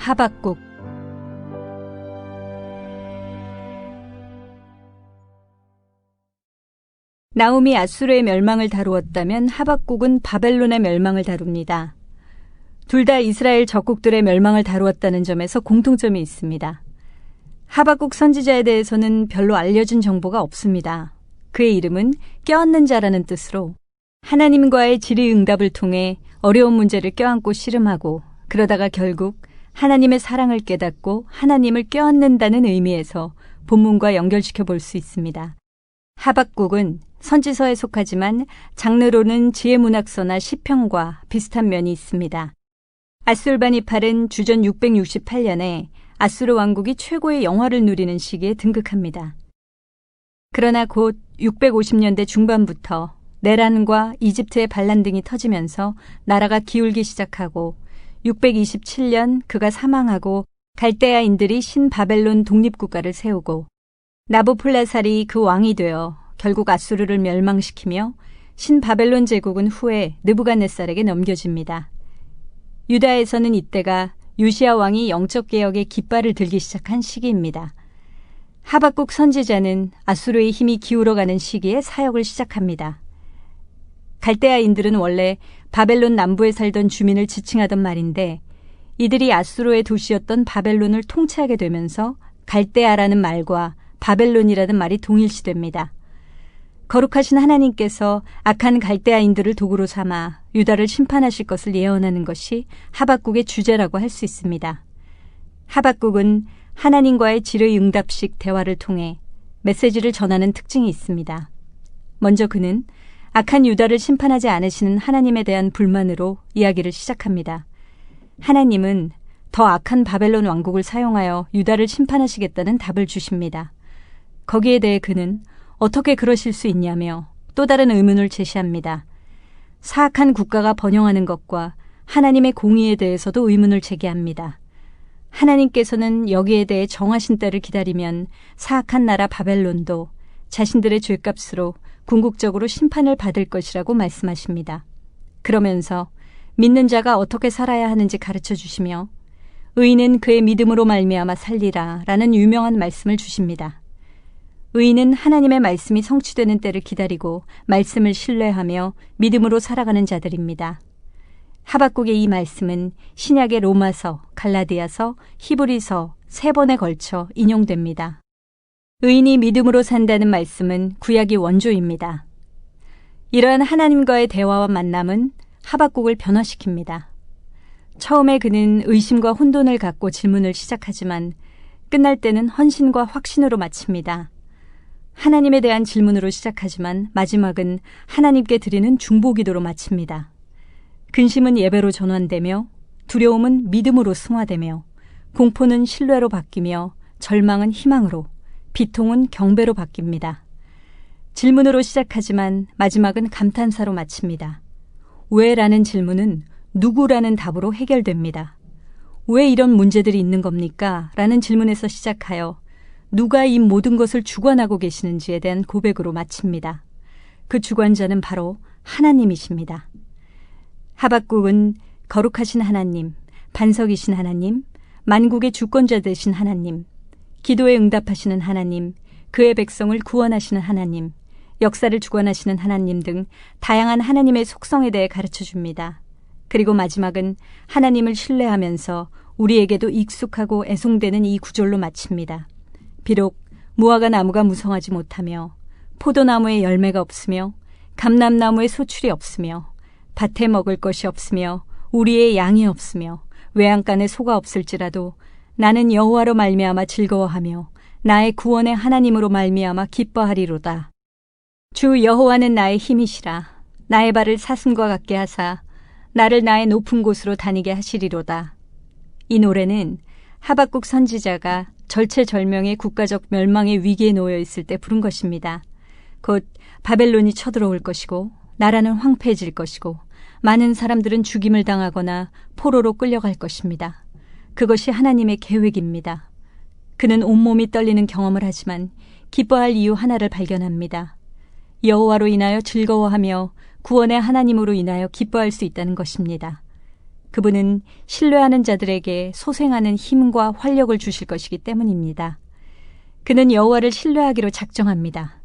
하박국. 나훔이 앗수르의 멸망을 다루었다면 하박국은 바벨론의 멸망을 다룹니다. 둘 다 이스라엘 적국들의 멸망을 다루었다는 점에서 공통점이 있습니다. 하박국 선지자에 대해서는 별로 알려진 정보가 없습니다. 그의 이름은 껴안는 자라는 뜻으로 하나님과의 질의응답을 통해 어려운 문제를 껴안고 씨름하고 그러다가 결국 하나님의 사랑을 깨닫고 하나님을 껴안는다는 의미에서 본문과 연결시켜 볼 수 있습니다. 하박국은 선지서에 속하지만 장르로는 지혜문학서나 시편과 비슷한 면이 있습니다. 아술바니팔은 주전 668년에 아수르 왕국이 최고의 영화를 누리는 시기에 등극합니다. 그러나 곧 650년대 중반부터 내란과 이집트의 반란 등이 터지면서 나라가 기울기 시작하고 627년 그가 사망하고 갈대아인들이 신바벨론 독립국가를 세우고 나부폴라살이 그 왕이 되어 결국 아수르를 멸망시키며 신바벨론 제국은 후에 느부갓네살에게 넘겨집니다. 유다에서는 이때가 요시야 왕이 영적 개혁의 깃발을 들기 시작한 시기입니다. 하박국 선지자는 아수르의 힘이 기울어가는 시기에 사역을 시작합니다. 갈대아인들은 원래 바벨론 남부에 살던 주민을 지칭하던 말인데 이들이 아수르의 도시였던 바벨론을 통치하게 되면서 갈대아라는 말과 바벨론이라는 말이 동일시됩니다. 거룩하신 하나님께서 악한 갈대아인들을 도구로 삼아 유다를 심판하실 것을 예언하는 것이 하박국의 주제라고 할 수 있습니다. 하박국은 하나님과의 질의응답식 대화를 통해 메시지를 전하는 특징이 있습니다. 먼저 그는 악한 유다를 심판하지 않으시는 하나님에 대한 불만으로 이야기를 시작합니다. 하나님은 더 악한 바벨론 왕국을 사용하여 유다를 심판하시겠다는 답을 주십니다. 거기에 대해 그는 어떻게 그러실 수 있냐며 또 다른 의문을 제시합니다. 사악한 국가가 번영하는 것과 하나님의 공의에 대해서도 의문을 제기합니다. 하나님께서는 여기에 대해 정하신 때를 기다리면 사악한 나라 바벨론도 자신들의 죄값으로 궁극적으로 심판을 받을 것이라고 말씀하십니다. 그러면서 믿는 자가 어떻게 살아야 하는지 가르쳐 주시며 의인은 그의 믿음으로 말미암아 살리라 라는 유명한 말씀을 주십니다. 의인은 하나님의 말씀이 성취되는 때를 기다리고 말씀을 신뢰하며 믿음으로 살아가는 자들입니다. 하박국의 이 말씀은 신약의 로마서, 갈라디아서, 히브리서 3번에 걸쳐 인용됩니다. 의인이 믿음으로 산다는 말씀은 구약의 원조입니다. 이러한 하나님과의 대화와 만남은 하박국을 변화시킵니다. 처음에 그는 의심과 혼돈을 갖고 질문을 시작하지만 끝날 때는 헌신과 확신으로 마칩니다. 하나님에 대한 질문으로 시작하지만 마지막은 하나님께 드리는 중보기도로 마칩니다. 근심은 예배로 전환되며 두려움은 믿음으로 승화되며 공포는 신뢰로 바뀌며 절망은 희망으로 비통은 경배로 바뀝니다. 질문으로 시작하지만 마지막은 감탄사로 마칩니다. 왜?라는 질문은 누구라는 답으로 해결됩니다. 왜 이런 문제들이 있는 겁니까? 라는 질문에서 시작하여 누가 이 모든 것을 주관하고 계시는지에 대한 고백으로 마칩니다. 그 주관자는 바로 하나님이십니다. 하박국은 거룩하신 하나님, 반석이신 하나님, 만국의 주권자 되신 하나님, 기도에 응답하시는 하나님, 그의 백성을 구원하시는 하나님, 역사를 주관하시는 하나님 등 다양한 하나님의 속성에 대해 가르쳐 줍니다. 그리고 마지막은 하나님을 신뢰하면서 우리에게도 익숙하고 애송되는 이 구절로 마칩니다. 비록 무화과 나무가 무성하지 못하며 포도나무에 열매가 없으며 감람나무에 소출이 없으며 밭에 먹을 것이 없으며 우리의 양이 없으며 외양간에 소가 없을지라도 나는 여호와로 말미암아 즐거워하며 나의 구원의 하나님으로 말미암아 기뻐하리로다. 주 여호와는 나의 힘이시라. 나의 발을 사슴과 같게 하사 나를 나의 높은 곳으로 다니게 하시리로다. 이 노래는 하박국 선지자가 절체절명의 국가적 멸망의 위기에 놓여 있을 때 부른 것입니다. 곧 바벨론이 쳐들어올 것이고 나라는 황폐해질 것이고 많은 사람들은 죽임을 당하거나 포로로 끌려갈 것입니다. 그것이 하나님의 계획입니다. 그는 온몸이 떨리는 경험을 하지만 기뻐할 이유 하나를 발견합니다. 여호와로 인하여 즐거워하며 구원의 하나님으로 인하여 기뻐할 수 있다는 것입니다. 그분은 신뢰하는 자들에게 소생하는 힘과 활력을 주실 것이기 때문입니다. 그는 여호와를 신뢰하기로 작정합니다.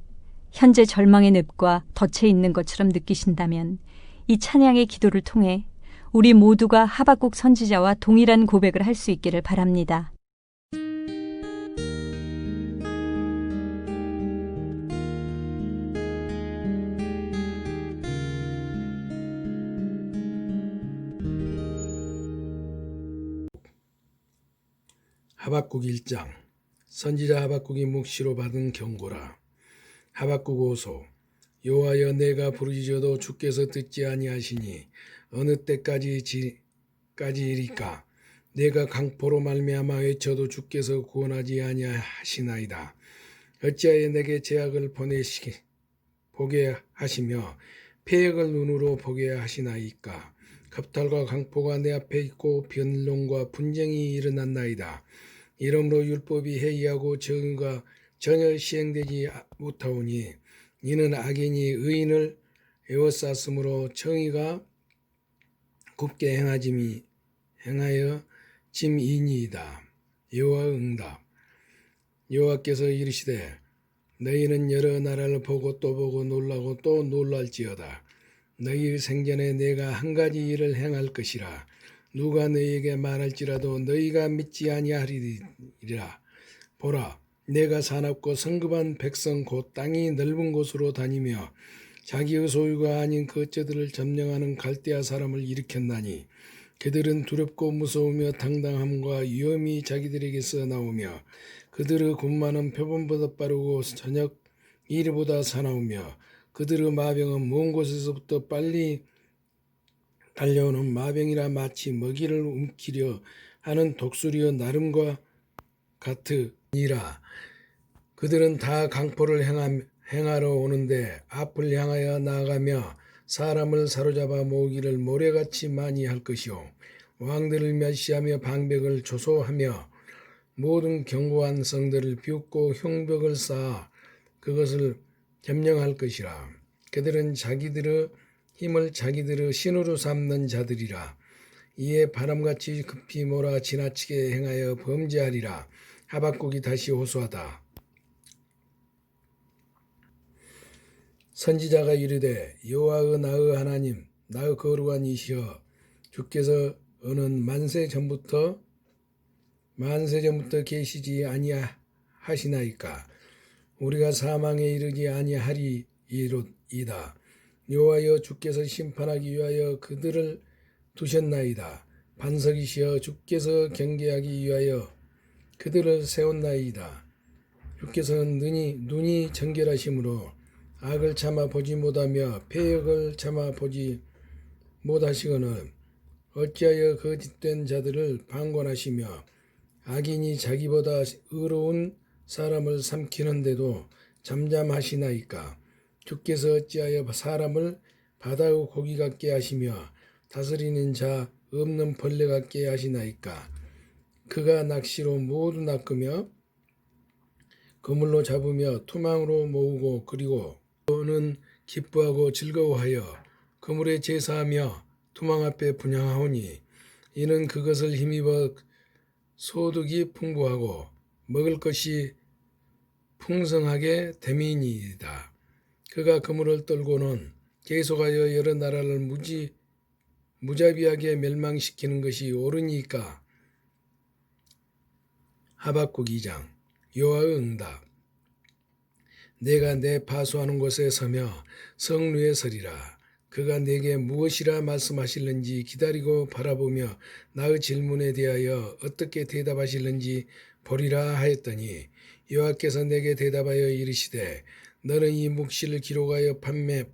현재 절망의 늪과 덫에 있는 것처럼 느끼신다면 이 찬양의 기도를 통해 우리 모두가 하박국 선지자와 동일한 고백을 할 수 있기를 바랍니다. 하박국 1장. 선지자 하박국이 묵시로 받은 경고라. 하박국 5소. 여호와여, 내가 부르짖어도 주께서 듣지 아니하시니 어느 때까지이리까. 내가 강포로 말미암아 외쳐도 주께서 구원하지 아니하시나이다. 어찌하여 내게 죄악을 보게 하시며 패역을 눈으로 보게 하시나이까. 겁탈과 강포가 내 앞에 있고 변론과 분쟁이 일어났나이다. 이러므로 율법이 해이하고 정의가 전혀 시행되지 못하오니 이는 악인이 의인을 에워쌌으므로 정의가 굽게 행하여 짐이니이다. 여호와 응답. 여호와께서 이르시되 너희는 여러 나라를 보고 또 보고 놀라고 또 놀랄지어다. 너희 생전에 내가 한 가지 일을 행할 것이라. 누가 너희에게 말할지라도 너희가 믿지 아니하리라. 보라, 내가 사납고 성급한 백성 곧 땅이 넓은 곳으로 다니며 자기의 소유가 아닌 거처들을 점령하는 갈대아 사람을 일으켰나니 그들은 두렵고 무서우며 당당함과 위엄이 자기들에게서 나오며 그들의 군마는 표범보다 빠르고 저녁 이르보다 사나우며 그들의 마병은 먼 곳에서부터 빨리 달려오는 마병이라 마치 먹이를 움키려 하는 독수리의 나름과 같으니라. 그들은 다 강포를 행하러 오는데 앞을 향하여 나아가며 사람을 사로잡아 모으기를 모래같이 많이 할 것이요 왕들을 멸시하며 방백을 조소하며 모든 견고한 성들을 비웃고 흉벽을 쌓아 그것을 점령할 것이라. 그들은 자기들의 힘을 자기들의 신으로 삼는 자들이라. 이에 바람같이 급히 몰아 지나치게 행하여 범죄하리라. 하박국이 다시 호소하다. 선지자가 이르되 여호와의 나의 하나님 나의 거룩한 이시여 주께서 어는 만세 전부터 계시지 아니하시나이까. 우리가 사망에 이르지 아니하리이다. 여호와여, 주께서 심판하기 위하여 그들을 두셨나이다. 반석이시여, 주께서 경계하기 위하여 그들을 세웠나이다. 주께서는 눈이 정결하심으로 악을 참아 보지 못하며 패역을 참아 보지 못하시거늘 어찌하여 거짓된 자들을 방관하시며 악인이 자기보다 의로운 사람을 삼키는데도 잠잠하시나이까. 주께서 어찌하여 사람을 바다의 고기 같게 하시며 다스리는 자 없는 벌레 같게 하시나이까. 그가 낚시로 모두 낚으며 그물로 잡으며 투망으로 모으고 그리고 그는 기뻐하고 즐거워하여 그물에 제사하며 투망 앞에 분향하오니 이는 그것을 힘입어 소득이 풍부하고 먹을 것이 풍성하게 됨이니이다. 그가 그물을 떨고는 계속하여 여러 나라를 무자비하게 멸망시키는 것이 옳으니까. 하박국 2장. 여호와의 응답. 내가 내 파수하는 곳에 서며 성루에 서리라. 그가 내게 무엇이라 말씀하실는지 기다리고 바라보며 나의 질문에 대하여 어떻게 대답하실는지 보리라 하였더니 여호와께서 내게 대답하여 이르시되 너는 이 묵시를 기록하여 판에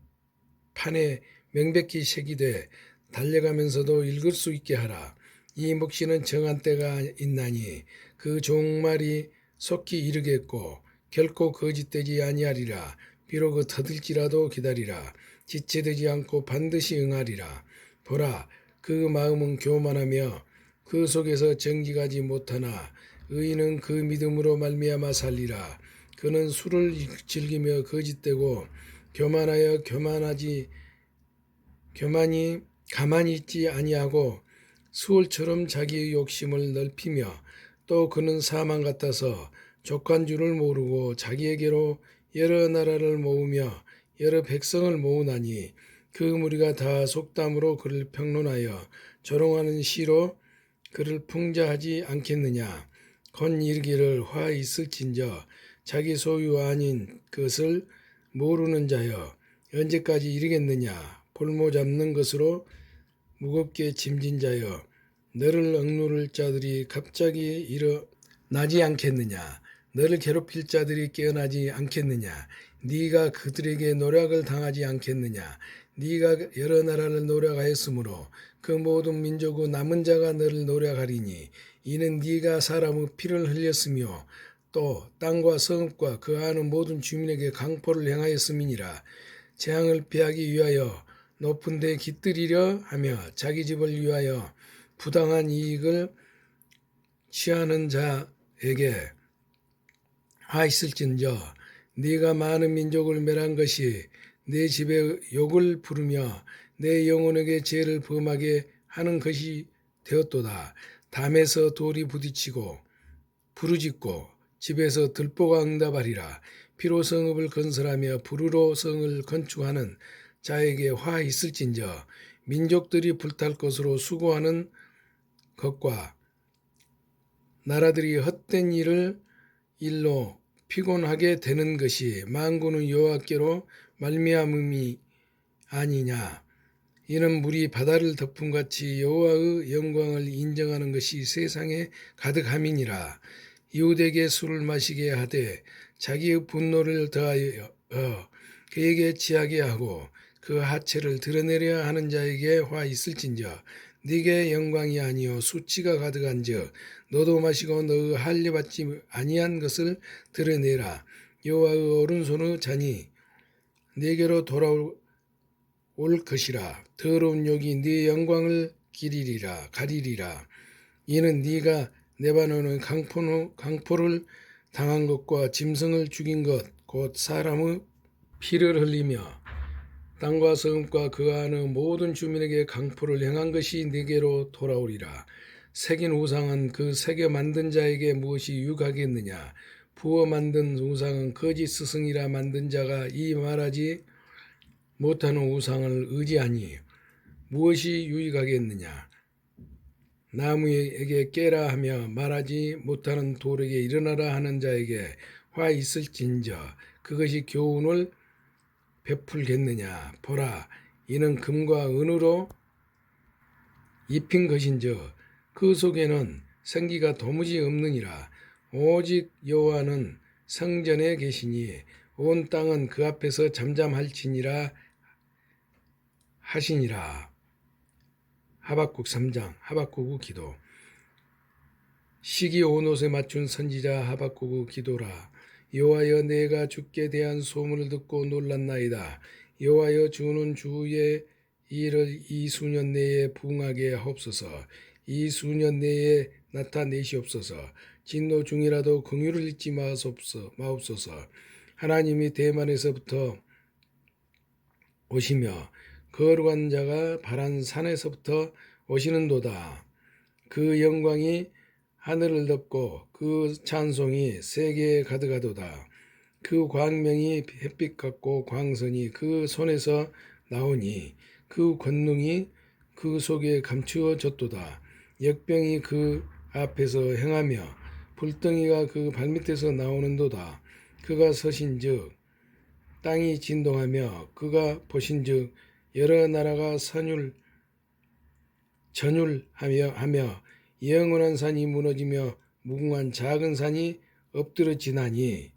명백히 새기되 달려가면서도 읽을 수 있게 하라. 이 묵시는 정한 때가 있나니 그 종말이 속히 이르겠고 결코 거짓되지 아니하리라. 비록 터들지라도 기다리라. 지체되지 않고 반드시 응하리라. 보라, 그 마음은 교만하며 그 속에서 정직하지 못하나 의인은 그 믿음으로 말미암아 살리라. 그는 술을 즐기며 거짓되고 교만하여 가만히 있지 아니하고 수월처럼 자기의 욕심을 넓히며 또 그는 사망 같아서 족한 줄을 모르고 자기에게로 여러 나라를 모으며 여러 백성을 모으나니 그 무리가 다 속담으로 그를 평론하여 조롱하는 시로 그를 풍자하지 않겠느냐. 건 이르기를 화 있을진저 자기 소유 아닌 것을 모르는 자여 언제까지 이르겠느냐. 볼모 잡는 것으로 무겁게 짐진 자여 너를 억누를 자들이 갑자기 일어나지 않겠느냐. 너를 괴롭힐 자들이 깨어나지 않겠느냐. 네가 그들에게 노략을 당하지 않겠느냐. 네가 여러 나라를 노략하였으므로 그 모든 민족의 남은 자가 너를 노략하리니 이는 네가 사람의 피를 흘렸으며 또 땅과 성읍과 그 안의 모든 주민에게 강포를 행하였음이니라. 재앙을 피하기 위하여 높은 데 깃들이려 하며 자기 집을 위하여 부당한 이익을 취하는 자에게 화 있을진저 네가 많은 민족을 멸한 것이 내 집에 욕을 부르며 내 영혼에게 죄를 범하게 하는 것이 되었도다. 담에서 돌이 부딪히고 부르짖고 집에서 들보가 응답하리라. 피로 성읍을 건설하며 불으로 성을 건축하는 자에게 화 있을진저 민족들이 불탈 것으로 수고하는 것과 나라들이 헛된 일로 피곤하게 되는 것이 만군의 여호와께로 말미암음이 아니냐. 이는 물이 바다를 덮음같이 여호와의 영광을 인정하는 것이 세상에 가득함이니라. 이웃에게 술을 마시게 하되 자기의 분노를 더하여 그에게 취하게 하고 그 하체를 드러내려 하는 자에게 화 있을진저 네게 영광이 아니요 수치가 가득한즉 너도 마시고 너의 할례 받지 아니한 것을 드러내라. 여호와의 오른손의 잔이 네게로 돌아올 것이라. 더러운 욕이 네 영광을 가리리라. 이는 네가 레바논의 강포를 당한 것과 짐승을 죽인 것 곧 사람의 피를 흘리며 땅과 성읍과 그 안의 모든 주민에게 강포를 행한 것이 네게로 돌아오리라. 새긴 우상은 그 새겨 만든 자에게 무엇이 유익하겠느냐. 부어 만든 우상은 거짓 스승이라 만든 자가 이 말하지 못하는 우상을 의지하니 무엇이 유익하겠느냐. 나무에게 깨라 하며 말하지 못하는 돌에게 일어나라 하는 자에게 화 있을진저 그것이 교훈을 베풀겠느냐. 보라, 이는 금과 은으로 입힌 것인즉 그 속에는 생기가 도무지 없느니라. 오직 여호와는 성전에 계시니 온 땅은 그 앞에서 잠잠할지니라 하시니라. 하박국 3장. 하박국의 기도. 시기 온 옷에 맞춘 선지자 하박국의 기도라. 여호와여, 내가 주께 대한 소문을 듣고 놀랐나이다. 여호와여, 주는 주의 일을 이 수년 내에 부응하게 하옵소서. 이 수년 내에 나타내시옵소서. 진노 중이라도 긍휼을 잊지 마옵소서. 하나님이 대만에서부터 오시며 거룩한 자가 바란 산에서부터 오시는도다. 그 영광이 하늘을 덮고 그 찬송이 세계에 가득하도다. 그 광명이 햇빛 같고 광선이 그 손에서 나오니 그 권능이 그 속에 감추어졌도다. 역병이 그 앞에서 행하며 불덩이가 그 발밑에서 나오는도다. 그가 서신즉 땅이 진동하며 그가 보신즉 여러 나라가 전율하며 영원한 산이 무너지며 무궁한 작은 산이 엎드러지나니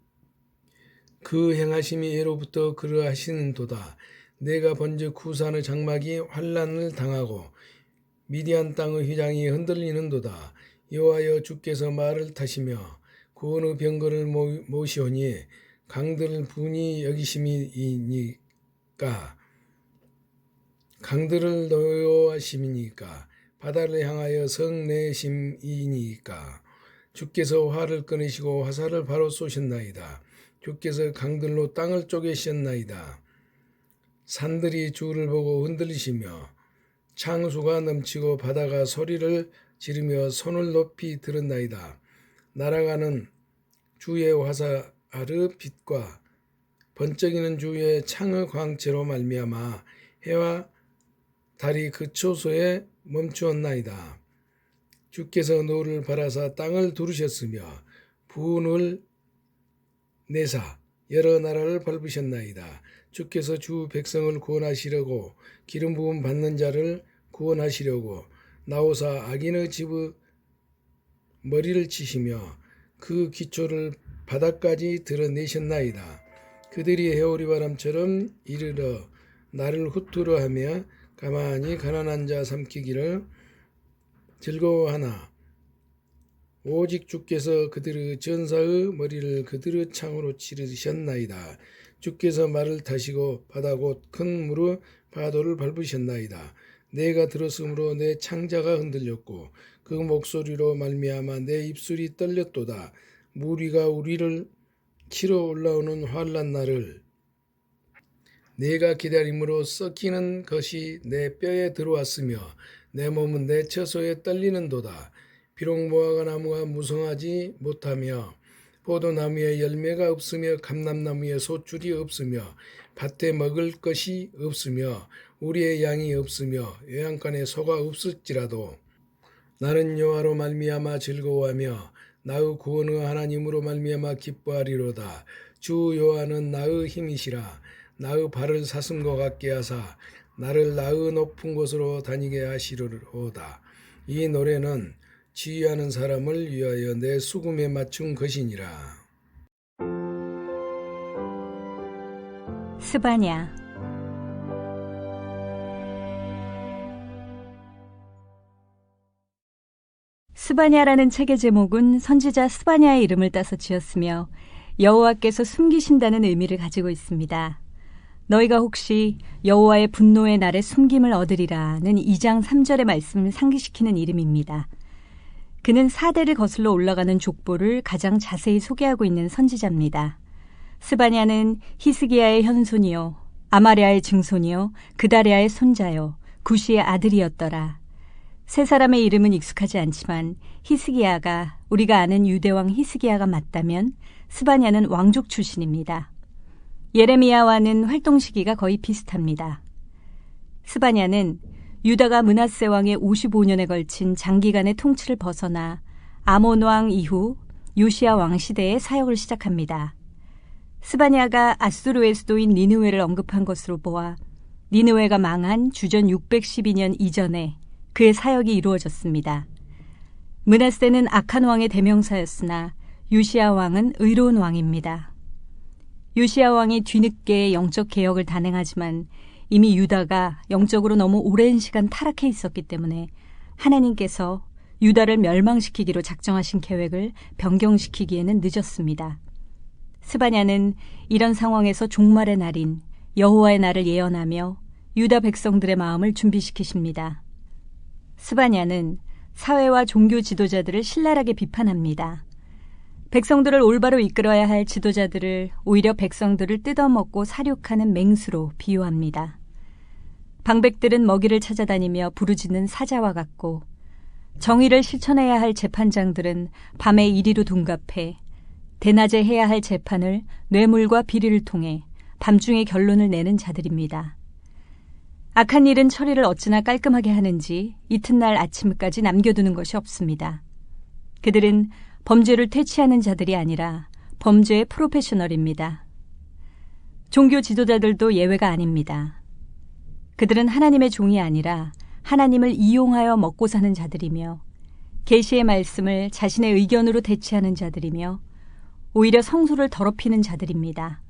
그 행하심이 예로부터 그러하시는도다. 내가 본즉 구산의 장막이 환란을 당하고 미디안 땅의 휘장이 흔들리는도다. 여호와여, 주께서 말을 타시며 구원의 병거를 모시오니 강들을 분이 여기심이니까 강들을 노여하심이니까 바다를 향하여 성내심이니까 주께서 활을 끊으시고 화살을 바로 쏘셨나이다. 주께서 강들로 땅을 쪼개셨나이다. 산들이 주를 보고 흔들리시며 창수가 넘치고 바다가 소리를 지르며 손을 높이 들었나이다. 날아가는 주의 화살의 빛과 번쩍이는 주의 창의 광채로 말미암아 해와 달이 그 초소에 멈추었나이다. 주께서 노를 바라사 땅을 두르셨으며 분을 내사 여러 나라를 밟으셨나이다. 주께서 주 백성을 구원하시려고 기름 부음 받는 자를 구원하시려고 나오사 악인의 집의 머리를 치시며 그 기초를 바닥까지 드러내셨나이다. 그들이 해오리 바람처럼 이르러 나를 후투러 하며 가만히 가난한 자 삼키기를 즐거워하나 오직 주께서 그들의 전사의 머리를 그들의 창으로 치르셨나이다. 주께서 말을 타시고 바다 곧 큰 물의 파도를 밟으셨나이다. 내가 들었으므로 내 창자가 흔들렸고 그 목소리로 말미암아 내 입술이 떨렸도다. 무리가 우리를 치러 올라오는 환난 날을 내가 기다림으로 썩히는 것이 내 뼈에 들어왔으며 내 몸은 내 처소에 떨리는도다. 비록 무화과 나무가 무성하지 못하며 포도나무에 열매가 없으며 감람나무에 소출이 없으며 밭에 먹을 것이 없으며 우리의 양이 없으며 외양간에 소가 없을지라도 나는 여호와로 말미암아 즐거워하며 나의 구원의 하나님으로 말미암아 기뻐하리로다. 주 여호와는 나의 힘이시라. 나의 발을 사슴과 같게 하사 나를 나의 높은 곳으로 다니게 하시리로다. 이 노래는 지휘하는 사람을 위하여 내 수금에 맞춘 것이니라. 스바냐. 스바냐라는 책의 제목은 선지자 스바냐의 이름을 따서 지었으며 여호와께서 숨기신다는 의미를 가지고 있습니다. 너희가 혹시 여호와의 분노의 날에 숨김을 얻으리라는 2장 3절의 말씀을 상기시키는 이름입니다. 그는 4대를 거슬러 올라가는 족보를 가장 자세히 소개하고 있는 선지자입니다. 스바냐는 히스기야의 현손이요 아마랴의 증손이요 그다랴의 손자요 구시의 아들이었더라. 세 사람의 이름은 익숙하지 않지만 히스기야가 우리가 아는 유대왕 히스기야가 맞다면 스바냐는 왕족 출신입니다. 예레미야와는 활동 시기가 거의 비슷합니다. 스바냐는 유다가 므낫세 왕의 55년에 걸친 장기간의 통치를 벗어나 아몬 왕 이후 요시야 왕 시대에 사역을 시작합니다. 스바냐가 아수르의 수도인 니느웨를 언급한 것으로 보아 니느웨가 망한 주전 612년 이전에 그의 사역이 이루어졌습니다. 므낫세는 악한 왕의 대명사였으나 요시야 왕은 의로운 왕입니다. 요시야 왕이 뒤늦게 영적 개혁을 단행하지만 이미 유다가 영적으로 너무 오랜 시간 타락해 있었기 때문에 하나님께서 유다를 멸망시키기로 작정하신 계획을 변경시키기에는 늦었습니다. 스바냐는 이런 상황에서 종말의 날인 여호와의 날을 예언하며 유다 백성들의 마음을 준비시키십니다. 스바냐는 사회와 종교 지도자들을 신랄하게 비판합니다. 백성들을 올바로 이끌어야 할 지도자들을 오히려 백성들을 뜯어먹고 사륙하는 맹수로 비유합니다. 방백들은 먹이를 찾아다니며 부르짖는 사자와 같고 정의를 실천해야 할 재판장들은 밤에 이리로 둔갑해 대낮에 해야 할 재판을 뇌물과 비리를 통해 밤중에 결론을 내는 자들입니다. 악한 일은 처리를 어찌나 깔끔하게 하는지 이튿날 아침까지 남겨두는 것이 없습니다. 그들은 범죄를 퇴치하는 자들이 아니라 범죄의 프로페셔널입니다. 종교 지도자들도 예외가 아닙니다. 그들은 하나님의 종이 아니라 하나님을 이용하여 먹고 사는 자들이며 계시의 말씀을 자신의 의견으로 대체하는 자들이며 오히려 성소를 더럽히는 자들입니다.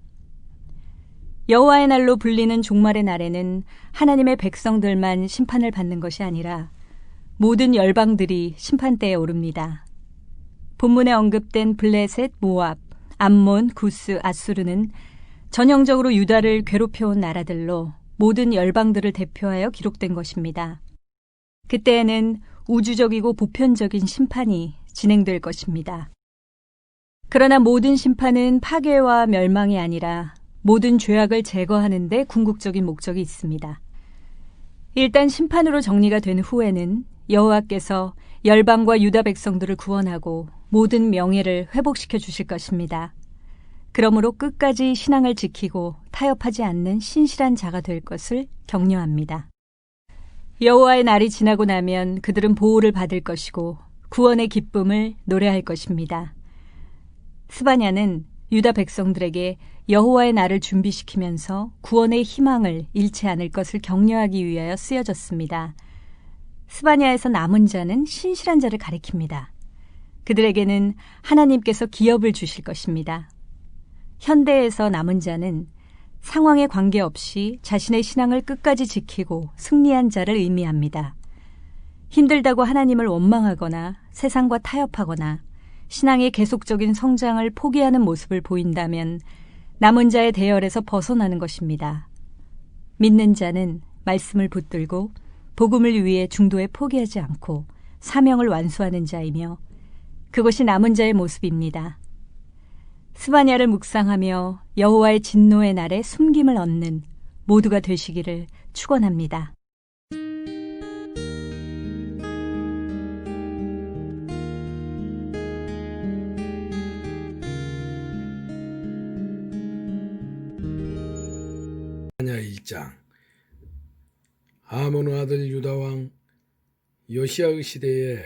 여호와의 날로 불리는 종말의 날에는 하나님의 백성들만 심판을 받는 것이 아니라 모든 열방들이 심판대에 오릅니다. 본문에 언급된 블레셋, 모압, 암몬, 구스, 아수르는 전형적으로 유다를 괴롭혀온 나라들로 모든 열방들을 대표하여 기록된 것입니다. 그때에는 우주적이고 보편적인 심판이 진행될 것입니다. 그러나 모든 심판은 파괴와 멸망이 아니라 모든 죄악을 제거하는 데 궁극적인 목적이 있습니다. 일단 심판으로 정리가 된 후에는 여호와께서 열방과 유다 백성들을 구원하고 모든 명예를 회복시켜 주실 것입니다. 그러므로 끝까지 신앙을 지키고 타협하지 않는 신실한 자가 될 것을 격려합니다. 여호와의 날이 지나고 나면 그들은 보호를 받을 것이고 구원의 기쁨을 노래할 것입니다. 스바냐는 유다 백성들에게 여호와의 날을 준비시키면서 구원의 희망을 잃지 않을 것을 격려하기 위하여 쓰여졌습니다. 스바냐에서 남은 자는 신실한 자를 가리킵니다. 그들에게는 하나님께서 기업을 주실 것입니다. 현대에서 남은 자는 상황에 관계없이 자신의 신앙을 끝까지 지키고 승리한 자를 의미합니다. 힘들다고 하나님을 원망하거나 세상과 타협하거나 신앙의 계속적인 성장을 포기하는 모습을 보인다면 남은 자의 대열에서 벗어나는 것입니다. 믿는 자는 말씀을 붙들고 복음을 위해 중도에 포기하지 않고 사명을 완수하는 자이며 그것이 남은 자의 모습입니다. 스바냐를 묵상하며 여호와의 진노의 날에 숨김을 얻는 모두가 되시기를 축원합니다. 스바냐 1장. 아몬 아들 유다왕 요시야의 시대에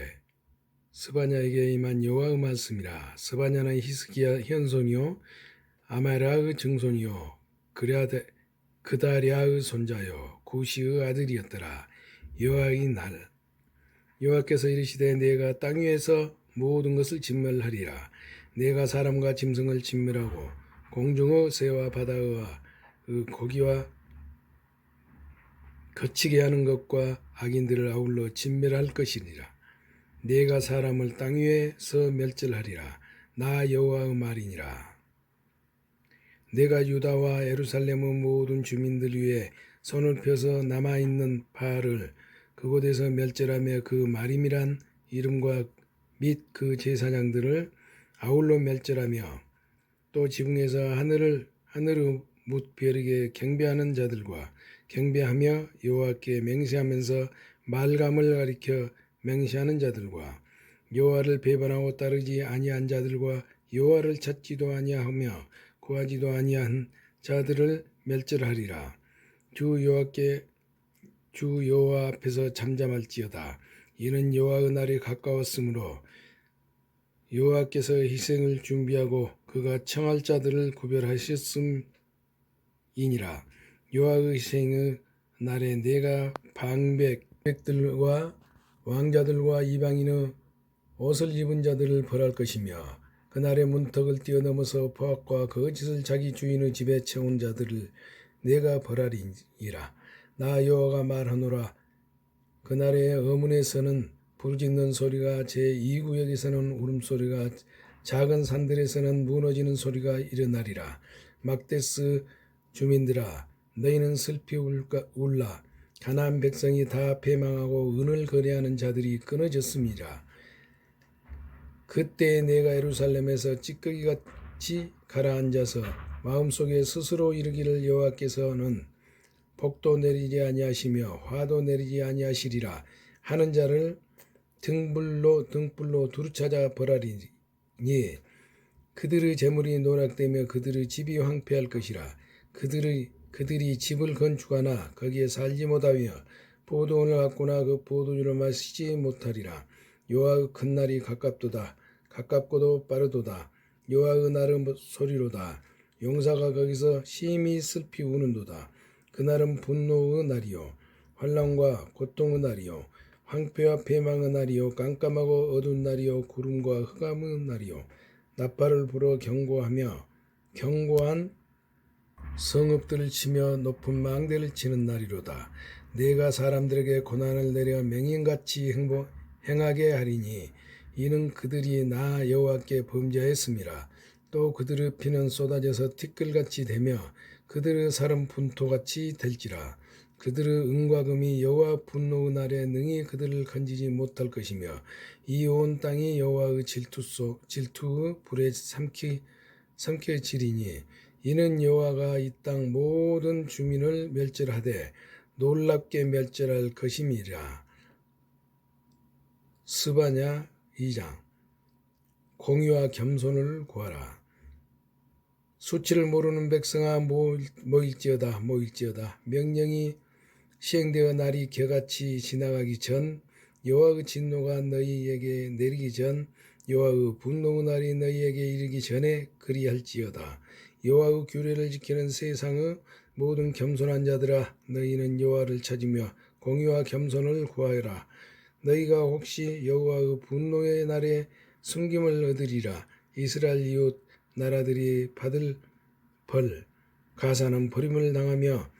스바냐에게 임한 여호와의 말씀이라. 스바냐는 히스기야 현손이요 아마랴의 증손이요 그다랴의 손자요 구시의 아들이었더라. 여호와의 날 여호와께서 이르시되 내가 땅 위에서 모든 것을 진멸하리라. 내가 사람과 짐승을 진멸하고 공중의 새와 바다의 고기와 거치게 하는 것과 악인들을 아울러 진멸할 것이니라. 내가 사람을 땅 위에서 멸절하리라. 나 여호와의 말이니라. 내가 유다와 예루살렘의 모든 주민들 위에 손을 펴서 남아있는 바알을 그곳에서 멸절하며 그 마림이란 이름과 및 그 제사장들을 아울러 멸절하며 또 지붕에서 하늘의 뭇별에게 경배하는 자들과 경배하며 여호와께 맹세하면서 말감을 가리켜 맹세하는 자들과 여호와를 배반하고 따르지 아니한 자들과 여호와를 찾지도 아니하며 구하지도 아니한 자들을 멸절하리라. 주 여호와 앞에서 잠잠할지어다. 이는 여호와의 날이 가까웠으므로 여호와께서 희생을 준비하고 그가 청할 자들을 구별하셨음이니라. 여호와의 희생의 날에 내가 방백들과 왕자들과 이방인의 옷을 입은 자들을 벌할 것이며 그날의 문턱을 뛰어넘어서 포악과 거짓을 자기 주인의 집에 채운 자들을 내가 벌하리니라. 나 여호와가 말하노라. 그날의 어문에서는 부르짖는 소리가 제2구역에서는 울음소리가 작은 산들에서는 무너지는 소리가 일어나리라. 막데스 주민들아 너희는 슬피 울라. 가나안 백성이 다 패망하고 은을 거래하는 자들이 끊어졌음이라. 그때 내가 예루살렘에서 찌꺼기같이 가라앉아서 마음속에 스스로 이르기를 여호와께서는 복도 내리지 아니하시며 화도 내리지 아니하시리라 하는 자를 등불로 두루찾아 벌하리니 그들의 재물이 노락되며 그들의 집이 황폐할 것이라. 그들이 집을 건축하나 거기에 살지 못하며 포도원을 갖거나 그 포도주를 마시지 못하리라. 여호와의 큰 날이 가깝고도 빠르도다. 여호와의 날의 소리로다. 용사가 거기서 심히 슬피 우는도다. 그날은 분노의 날이요 환난과 고통의 날이요 황폐와 패망의 날이요 깜깜하고 어두운 날이요 구름과 흑암의 날이요 나팔을 불어 경고한 성읍들을 치며 높은 망대를 치는 날이로다. 내가 사람들에게 고난을 내려 맹인같이 행하게 하리니 이는 그들이 나 여호와께 범죄하였음이라. 또 그들의 피는 쏟아져서 티끌같이 되며 그들의 살은 분토같이 될지라. 그들의 은과 금이 여호와 분노의 날에 능히 그들을 건지지 못할 것이며 이 온 땅이 여호와의 질투의 불에 삼켜지리니 이는 여호와가 이 땅 모든 주민을 멸절하되 놀랍게 멸절할 것임이라. 스바냐 2장. 공의와 겸손을 구하라. 수치를 모르는 백성아 모일지어다. 명령이 시행되어 날이 겨같이 지나가기 전, 여호와의 진노가 너희에게 내리기 전, 여호와의 분노의 날이 너희에게 이르기 전에 그리할지어다. 여호와의 규례를 지키는 세상의 모든 겸손한 자들아, 너희는 여호와를 찾으며 공의와 겸손을 구하여라. 너희가 혹시 여호와의 분노의 날에 숨김을 얻으리라. 이스라엘 이웃 나라들이 받을 벌, 가사는 버림을 당하며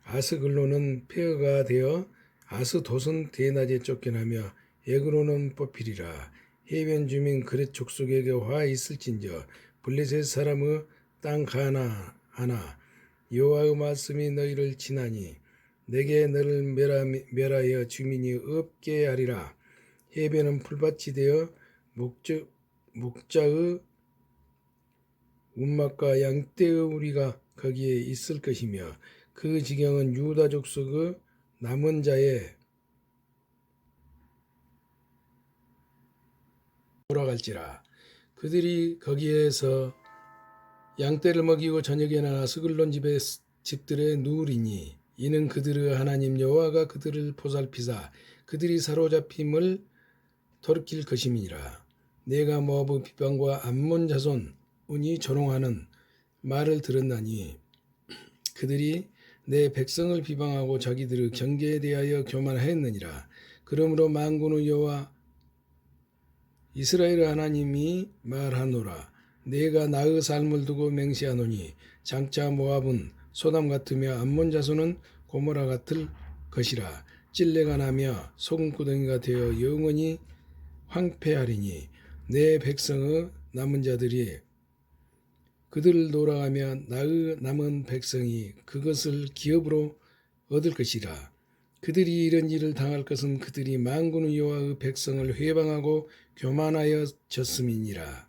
아스글론은 폐허가 되어 아스돗은 대낮에 쫓겨나며 에그론은 뽑히리라. 해변 주민 그렛 족속에게 화 있을진저 블레셋 사람의 땅 가나아나 여호와의 말씀이 너희를 지나니 내게 너를 멸하여 주민이 없게 하리라. 해변은 풀밭이 되어 목자의 운막과 양떼의 우리가 거기에 있을 것이며 그 지경은 유다 족속의 남은 자에 돌아갈지라. 그들이 거기에서 양떼를 먹이고 저녁에 나가 스글론 집들에 누우리니 이는 그들의 하나님 여호와가 그들을 보살피사 그들이 사로잡힘을 돌이킬 것임이니라. 내가 모압의 비방과 암몬 자손이 조롱하는 말을 들었나니 그들이 내 백성을 비방하고 자기들의 경계에 대하여 교만하였느니라. 그러므로 만군의 여호와 이스라엘 하나님이 말하노라. 내가 나의 삶을 두고 맹세하노니 장차 모압은 소담 같으며 암몬 자손은 고모라 같을 것이라. 찔레가 나며 소금구덩이가 되어 영원히 황폐하리니 내 백성의 남은 자들이 그들을 돌아가며 나의 남은 백성이 그것을 기업으로 얻을 것이라. 그들이 이런 일을 당할 것은 그들이 만군의 여호와의 백성을 회방하고 교만하여졌음이니라.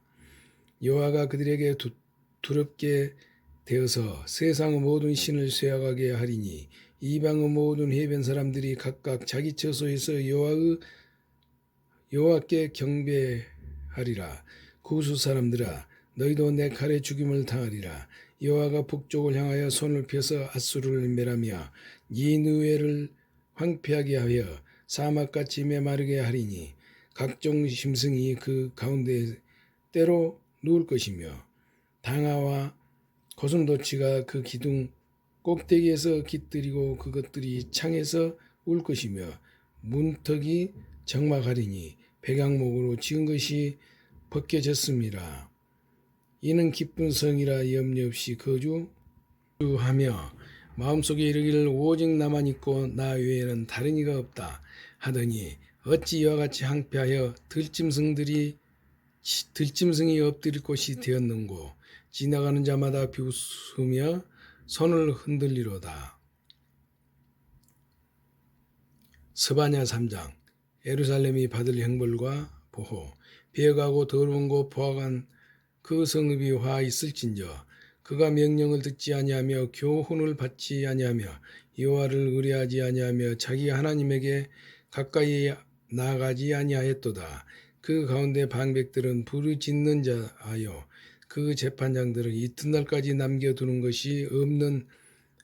여호와가 그들에게 두렵게 되어서 세상의 모든 신을 쇠약하게 하리니 이방의 모든 해변 사람들이 각각 자기 처소에서 여호와께 경배하리라. 구수 사람들아, 너희도 내 칼에 죽임을 당하리라. 여호와가 북쪽을 향하여 손을 펴서 아수르를 멸하며 니느웨를 황폐하게 하여 사막같이 메마르게 하리니 각종 심승이 그 가운데 때로 누울 것이며 당아와 고슴도치가 그 기둥 꼭대기에서 깃들이고 그것들이 창에서 울 것이며 문턱이 적막하리니 백양목으로 지은 것이 벗겨졌습니다. 이는 기쁜 성이라 염려 없이 거주하며 마음속에 이르기를 오직 나만 있고 나 외에는 다른 이가 없다 하더니 어찌 이와 같이 황폐하여 들짐승이 엎드릴 곳이 되었는고. 지나가는 자마다 비웃으며 손을 흔들리로다. 스바냐 3장. 예루살렘이 받을 형벌과 보호. 배어가고 더러운 곳 보아간 그 성읍이 화 있을진저 그가 명령을 듣지 아니하며 교훈을 받지 아니하며 여호와를 의뢰하지 아니하며 자기 하나님에게 가까이 나아가지 아니하였도다. 그 가운데 방백들은 부르짖는 자하여 그 재판장들은 이튿날까지 남겨두는 것이 없는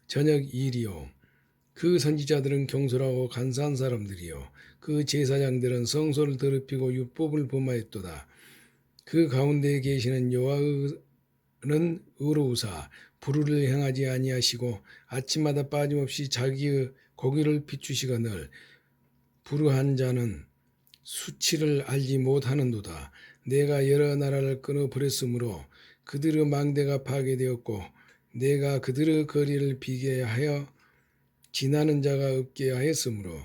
저녁 일이요. 그 선지자들은 경솔하고 간사한 사람들이요. 그 제사장들은 성소를 더럽히고 율법을 범하였도다. 그 가운데에 계시는 여호와는 의로우사 불의를 행하지 아니하시고 아침마다 빠짐없이 자기의 고기를 비추시거늘 불의한 자는 수치를 알지 못하는도다. 내가 여러 나라를 끊어버렸으므로 그들의 망대가 파괴되었고 내가 그들의 거리를 비게 하여 지나는 자가 없게 하였으므로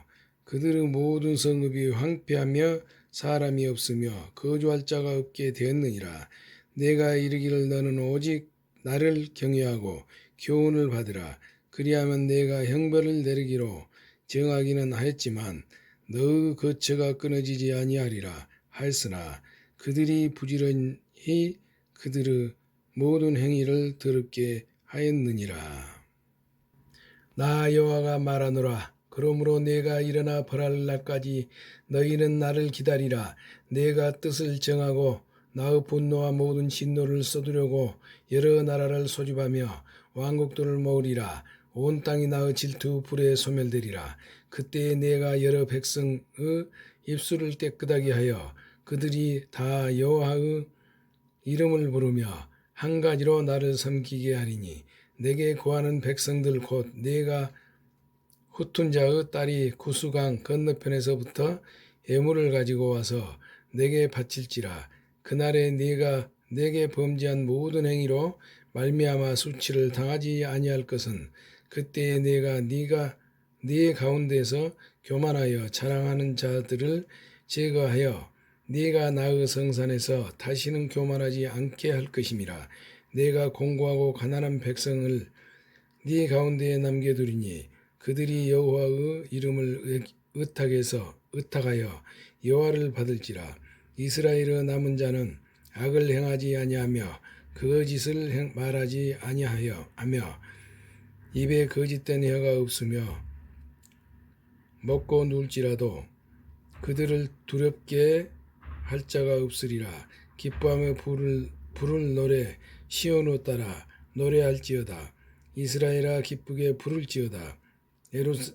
그들의 모든 성읍이 황폐하며 사람이 없으며 거주할 자가 없게 되었느니라. 내가 이르기를 너는 오직 나를 경외하고 교훈을 받으라. 그리하면 내가 형벌을 내리기로 정하기는 하였지만 너의 거처가 끊어지지 아니하리라 하였으나 그들이 부지런히 그들의 모든 행위를 더럽게 하였느니라. 나 여호와가 말하노라. 그러므로 내가 일어나 벌할 날까지 너희는 나를 기다리라. 내가 뜻을 정하고 나의 분노와 모든 진노를 쏟으려고 여러 나라를 소집하며 왕국들을 모으리라. 온 땅이 나의 질투 불에 소멸되리라. 그때에 내가 여러 백성의 입술을 깨끗하게 하여 그들이 다 여호와의 이름을 부르며 한 가지로 나를 섬기게 하리니 내게 구하는 백성들 곧 내가 흩은 자의 딸이 구수강 건너편에서부터 예물을 가지고 와서 내게 바칠지라. 그날에 네가 내게 범죄한 모든 행위로 말미암아 수치를 당하지 아니할 것은 그때에 내가 네 가운데서 교만하여 자랑하는 자들을 제거하여 네가 나의 성산에서 다시는 교만하지 않게 할 것임이라. 내가 공고하고 가난한 백성을 네 가운데에 남겨두리니 그들이 여호와의 이름을 의탁하여 여호와를 받을지라. 이스라엘의 남은 자는 악을 행하지 아니하며 거짓을 말하지 아니하며 입에 거짓된 혀가 없으며 먹고 누울지라도 그들을 두렵게 할 자가 없으리라. 기뻐하며 부를 노래 시온을 따라 노래할지어다. 이스라엘아 기쁘게 부를지어다.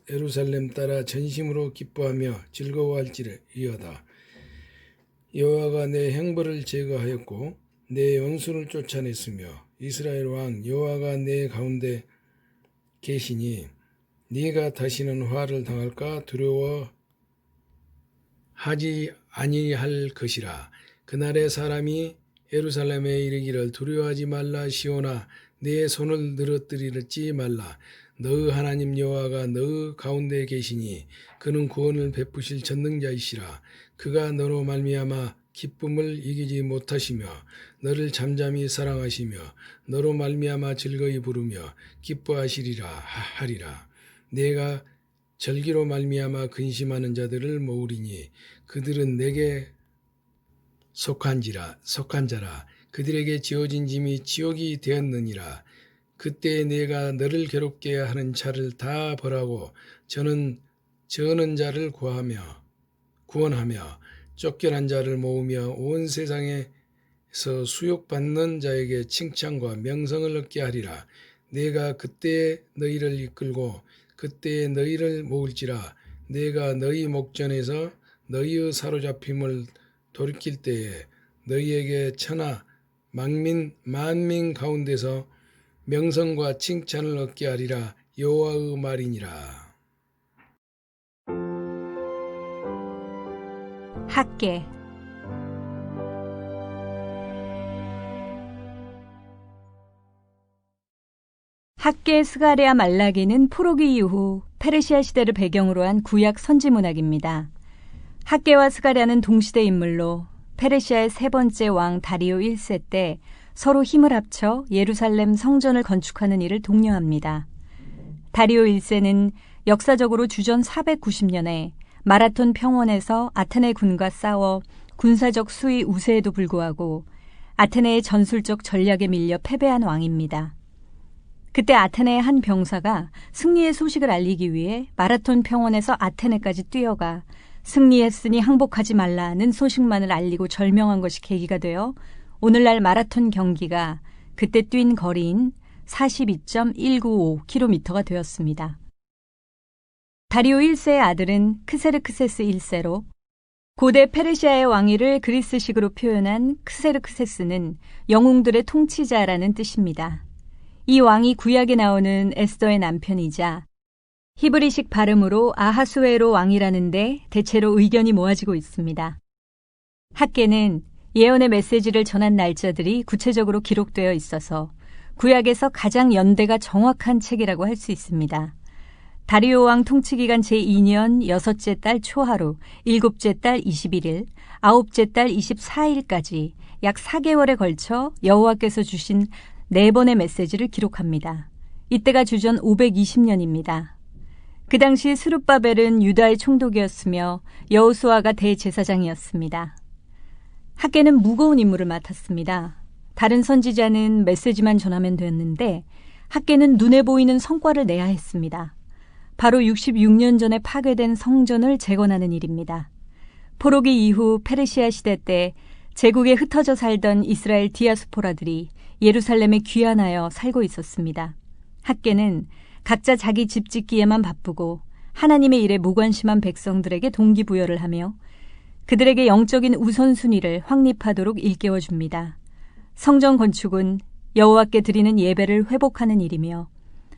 예루살렘 따라 전심으로 기뻐하며 즐거워할지어다. 여호와가 내 형벌을 제거하였고 내 원수를 쫓아냈으며 이스라엘 왕 여호와가 내 가운데 계시니 네가 다시는 화를 당할까 두려워하지 아니할 것이라. 그날에 사람이 예루살렘에 이르기를 두려워하지 말라. 시온아 내 손을 늘어뜨리지 말라. 너의 하나님 여호와가 너의 가운데 계시니 그는 구원을 베푸실 전능자이시라. 그가 너로 말미암아 기쁨을 이기지 못하시며 너를 잠잠히 사랑하시며 너로 말미암아 즐거이 부르며 기뻐하시리라 하리라. 내가 절기로 말미암아 근심하는 자들을 모으리니 그들은 내게 속한 자라. 그들에게 지어진 짐이 지옥이 되었느니라. 그때 내가 너를 괴롭게 하는 자를 다 벌하고 저는 자를 구원하며 쫓겨난 자를 모으며 온 세상에서 수욕받는 자에게 칭찬과 명성을 얻게 하리라. 내가 그때에 너희를 이끌고 그때에 너희를 모을지라. 내가 너희 목전에서 너희의 사로잡힘을 돌이킬 때에 너희에게 천하 만민 가운데서 명성과 칭찬을 얻게 하리라. 여호와의 말이니라. 학계 학계 스가랴 말라기는 포로기 이후 페르시아 시대를 배경으로 한 구약 선지문학입니다. 학계와 스가랴는 동시대 인물로 페르시아의 세 번째 왕 다리오 1세 때 서로 힘을 합쳐 예루살렘 성전을 건축하는 일을 독려합니다. 다리오 1세는 역사적으로 주전 490년에 마라톤 평원에서 아테네 군과 싸워 군사적 수위 우세에도 불구하고 아테네의 전술적 전략에 밀려 패배한 왕입니다. 그때 아테네의 한 병사가 승리의 소식을 알리기 위해 마라톤 평원에서 아테네까지 뛰어가 승리했으니 항복하지 말라는 소식만을 알리고 절명한 것이 계기가 되어 오늘날 마라톤 경기가 그때 뛴 거리인 42.195km가 되었습니다. 다리오 1세의 아들은 크세르크세스 1세로 고대 페르시아의 왕위를 그리스식으로 표현한 크세르크세스는 영웅들의 통치자라는 뜻입니다. 이 왕이 구약에 나오는 에스더의 남편이자 히브리식 발음으로 아하수에로 왕이라는데 대체로 의견이 모아지고 있습니다. 학계는 예언의 메시지를 전한 날짜들이 구체적으로 기록되어 있어서 구약에서 가장 연대가 정확한 책이라고 할 수 있습니다. 다리오 왕 통치기간 제2년 6째 달 초하루, 7째 달 21일, 9째 달 24일까지 약 4개월에 걸쳐 여호와께서 주신 4번의 메시지를 기록합니다. 이때가 주전 520년입니다. 그 당시 스룹바벨은 유다의 총독이었으며 여호수아가 대제사장이었습니다. 학계는 무거운 임무를 맡았습니다. 다른 선지자는 메시지만 전하면 되었는데 학계는 눈에 보이는 성과를 내야 했습니다. 바로 66년 전에 파괴된 성전을 재건하는 일입니다. 포로기 이후 페르시아 시대 때 제국에 흩어져 살던 이스라엘 디아스포라들이 예루살렘에 귀환하여 살고 있었습니다. 학계는 각자 자기 집 짓기에만 바쁘고 하나님의 일에 무관심한 백성들에게 동기부여를 하며 그들에게 영적인 우선순위를 확립하도록 일깨워줍니다. 성전 건축은 여호와께 드리는 예배를 회복하는 일이며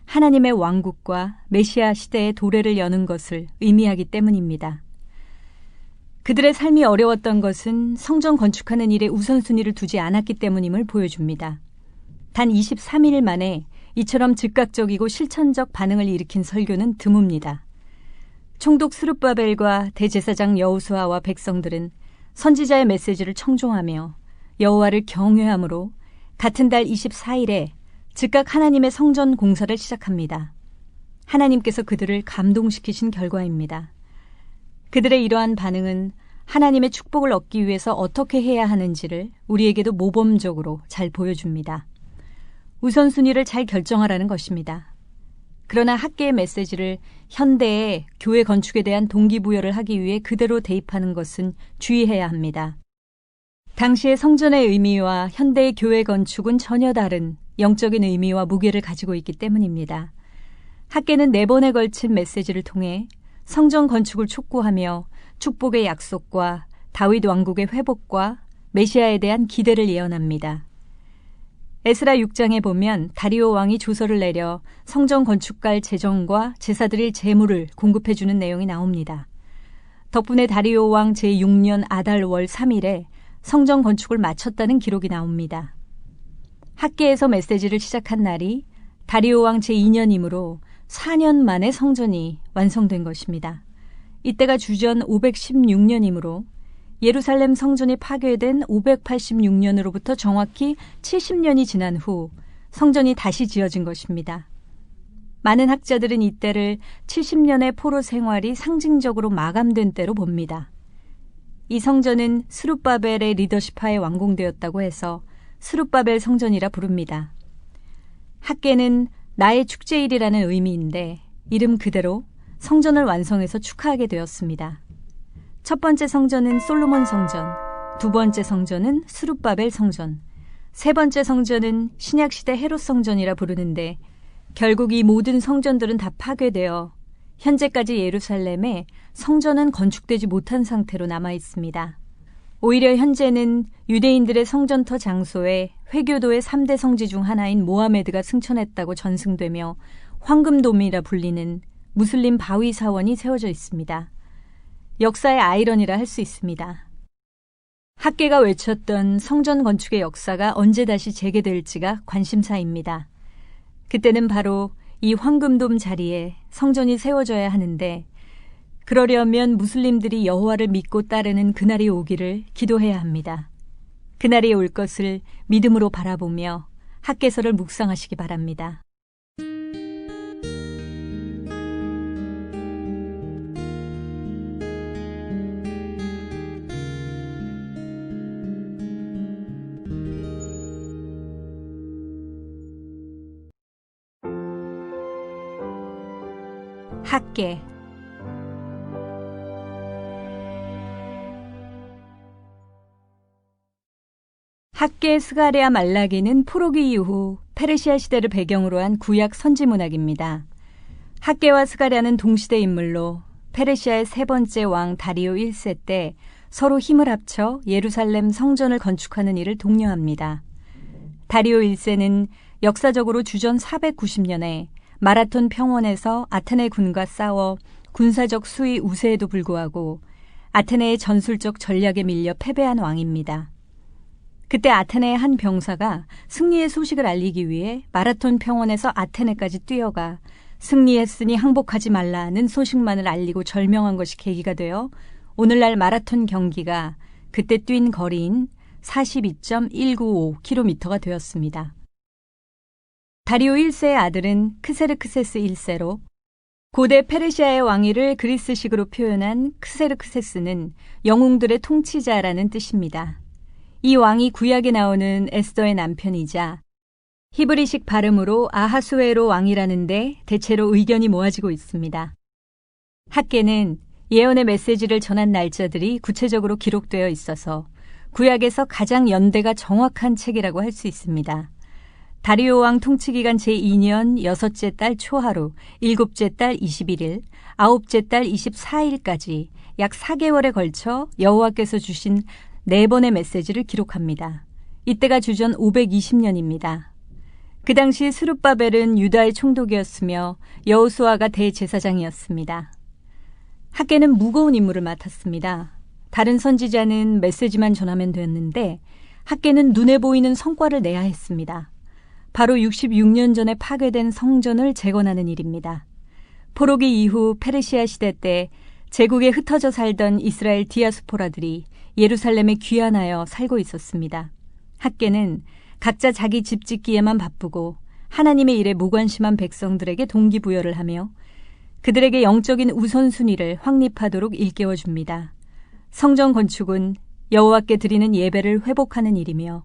하나님의 왕국과 메시아 시대의 도래를 여는 것을 의미하기 때문입니다. 그들의 삶이 어려웠던 것은 성전 건축하는 일에 우선순위를 두지 않았기 때문임을 보여줍니다. 단 23일 만에 이처럼 즉각적이고 실천적 반응을 일으킨 설교는 드뭅니다. 총독 스룹바벨과 대제사장 여호수아와 백성들은 선지자의 메시지를 청종하며 여호와를 경외함으로 같은 달 24일에 즉각 하나님의 성전 공사를 시작합니다. 하나님께서 그들을 감동시키신 결과입니다. 그들의 이러한 반응은 하나님의 축복을 얻기 위해서 어떻게 해야 하는지를 우리에게도 모범적으로 잘 보여줍니다. 우선순위를 잘 결정하라는 것입니다. 그러나 학계의 메시지를 현대의 교회 건축에 대한 동기부여를 하기 위해 그대로 대입하는 것은 주의해야 합니다. 당시의 성전의 의미와 현대의 교회 건축은 전혀 다른 영적인 의미와 무게를 가지고 있기 때문입니다. 학계는 4번에 걸친 메시지를 통해 성전 건축을 촉구하며 축복의 약속과 다윗 왕국의 회복과 메시아에 대한 기대를 예언합니다. 에스라 6장에 보면 다리오 왕이 조서를 내려 성전 건축갈 재정과 제사드릴 재물을 공급해주는 내용이 나옵니다. 덕분에 다리오 왕 제6년 아달월 3일에 성전 건축을 마쳤다는 기록이 나옵니다. 학계에서 메시지를 시작한 날이 다리오 왕 제2년이므로 4년 만에 성전이 완성된 것입니다. 이때가 주전 516년이므로 예루살렘 성전이 파괴된 586년으로부터 정확히 70년이 지난 후 성전이 다시 지어진 것입니다. 많은 학자들은 이때를 70년의 포로 생활이 상징적으로 마감된 때로 봅니다. 이 성전은 스룹바벨의 리더십하에 완공되었다고 해서 스룹바벨 성전이라 부릅니다. 학계는 나의 축제일이라는 의미인데 이름 그대로 성전을 완성해서 축하하게 되었습니다. 첫 번째 성전은 솔로몬 성전, 두 번째 성전은 스룹바벨 성전, 세 번째 성전은 신약시대 헤롯 성전이라 부르는데 결국 이 모든 성전들은 다 파괴되어 현재까지 예루살렘에 성전은 건축되지 못한 상태로 남아 있습니다. 오히려 현재는 유대인들의 성전터 장소에 회교도의 3대 성지 중 하나인 모하메드가 승천했다고 전승되며 황금돔이라 불리는 무슬림 바위 사원이 세워져 있습니다. 역사의 아이러니라 할 수 있습니다. 학계가 외쳤던 성전 건축의 역사가 언제 다시 재개될지가 관심사입니다. 그때는 바로 이 황금돔 자리에 성전이 세워져야 하는데 그러려면 무슬림들이 여호와를 믿고 따르는 그날이 오기를 기도해야 합니다. 그날이 올 것을 믿음으로 바라보며 학계서를 묵상하시기 바랍니다. 학계 학계 스가랴 말라기는 포로기 이후 페르시아 시대를 배경으로 한 구약 선지문학입니다. 학계와 스가랴는 동시대 인물로 페르시아의 세 번째 왕 다리오 1세 때 서로 힘을 합쳐 예루살렘 성전을 건축하는 일을 독려합니다. 다리오 1세는 역사적으로 주전 490년에 마라톤 평원에서 아테네 군과 싸워 군사적 수위 우세에도 불구하고 아테네의 전술적 전략에 밀려 패배한 왕입니다. 그때 아테네의 한 병사가 승리의 소식을 알리기 위해 마라톤 평원에서 아테네까지 뛰어가 승리했으니 항복하지 말라는 소식만을 알리고 절명한 것이 계기가 되어 오늘날 마라톤 경기가 그때 뛴 거리인 42.195km가 되었습니다. 다리오 1세의 아들은 크세르크세스 1세로 고대 페르시아의 왕위를 그리스식으로 표현한 크세르크세스는 영웅들의 통치자라는 뜻입니다. 이 왕이 구약에 나오는 에스더의 남편이자 히브리식 발음으로 아하수에로 왕이라는데 대체로 의견이 모아지고 있습니다. 학계는 예언의 메시지를 전한 날짜들이 구체적으로 기록되어 있어서 구약에서 가장 연대가 정확한 책이라고 할 수 있습니다. 다리오 왕 통치기간 제2년 6째 달 초하루, 7째 달 21일, 9째 달 24일까지 약 4개월에 걸쳐 여호와께서 주신 4번의 메시지를 기록합니다. 이때가 주전 520년입니다. 그 당시 스룹바벨은 유다의 총독이었으며 여호수아가 대제사장이었습니다. 학계는 무거운 임무를 맡았습니다. 다른 선지자는 메시지만 전하면 되었는데 학계는 눈에 보이는 성과를 내야 했습니다. 바로 66년 전에 파괴된 성전을 재건하는 일입니다. 포로기 이후 페르시아 시대 때 제국에 흩어져 살던 이스라엘 디아스포라들이 예루살렘에 귀환하여 살고 있었습니다. 학계는 각자 자기 집 짓기에만 바쁘고 하나님의 일에 무관심한 백성들에게 동기부여를 하며 그들에게 영적인 우선순위를 확립하도록 일깨워줍니다. 성전 건축은 여호와께 드리는 예배를 회복하는 일이며